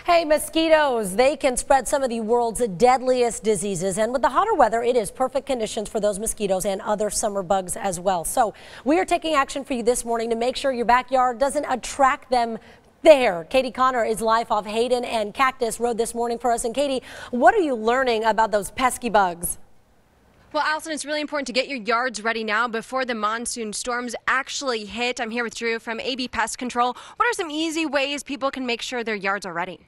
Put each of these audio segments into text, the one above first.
Hey, mosquitoes, they can spread some of the world's deadliest diseases, and with the hotter weather, it is perfect conditions for those mosquitoes and other summer bugs as well. So we are taking action for you this morning to make sure your backyard doesn't attract them there. Katie Connor is live off Hayden and Cactus Road this morning for us. And Katie, what are you learning about those pesky bugs? Well, Allison, it's really important to get your yards ready now before the monsoon storms actually hit. I'm here with Drew from AB Pest Control. What are some easy ways people can make sure their yards are ready?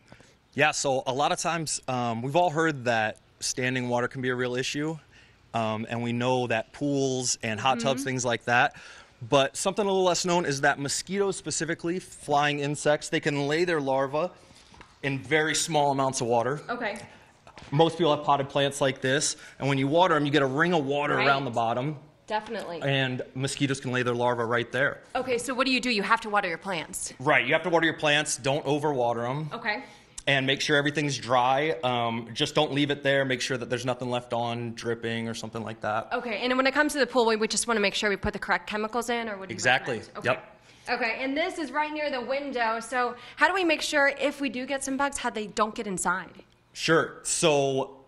Yeah, so a lot of times we've all heard that standing water can be a real issue, and we know that pools and hot tubs, things like that. But something a little less known is that mosquitoes, specifically flying insects, they can lay their larvae in very small amounts of water. Okay. Most people have potted plants like this, and when you water them, you get a ring of water around the bottom. Definitely. And mosquitoes can lay their larvae right there. Okay, so what do? You have to water your plants. Right, you have to water your plants. Don't overwater them. Okay. And make sure everything's dry. Just don't leave it there. Make sure that there's nothing left on, dripping or something like that. Okay, and when it comes to the pool, we just want to make sure we put the correct chemicals in, or what do you Exactly. recommend? Okay. Yep. Okay, and this is right near the window. So how do we make sure if we do get some bugs, how they don't get inside? Sure. So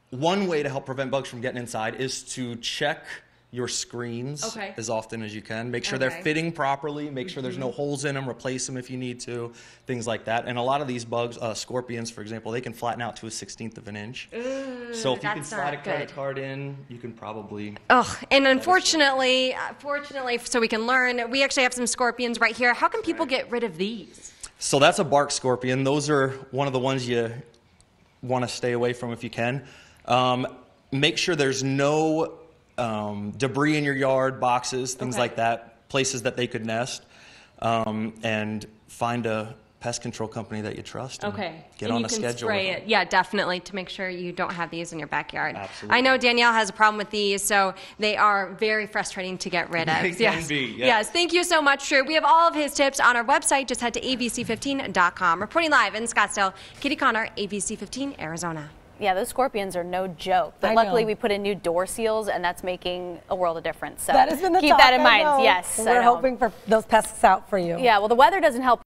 one way to help prevent bugs from getting inside is to check your screens as often as you can. Make sure they're fitting properly. Make sure there's no holes in them. Replace them if you need to. Things like that. And a lot of these bugs, scorpions, for example, they can flatten out to a 1/16 of an inch. Ooh, so if you can slide a credit card in, you can probably... Oh, and unfortunately, so we can learn, we actually have some scorpions right here. How can people get rid of these? So that's a bark scorpion. Those are one of the ones you want to stay away from if you can. Make sure there's no debris in your yard, boxes, things like that, places that they could nest, and find a pest control company that you trust. And get on a schedule. Spray it. Yeah, definitely, to make sure you don't have these in your backyard. Absolutely. I know Danielle has a problem with these, so they are very frustrating to get rid of. They can be, Yes, thank you so much, Drew. We have all of his tips on our website. Just head to abc15.com. Reporting live in Scottsdale, Katie Connor, ABC15, Arizona. Yeah, those scorpions are no joke. But luckily, we put in new door seals, and that's making a world of difference. So that has been the keep talk, that in mind. Yes, we're hoping for those pests out for you. Yeah, well, the weather doesn't help.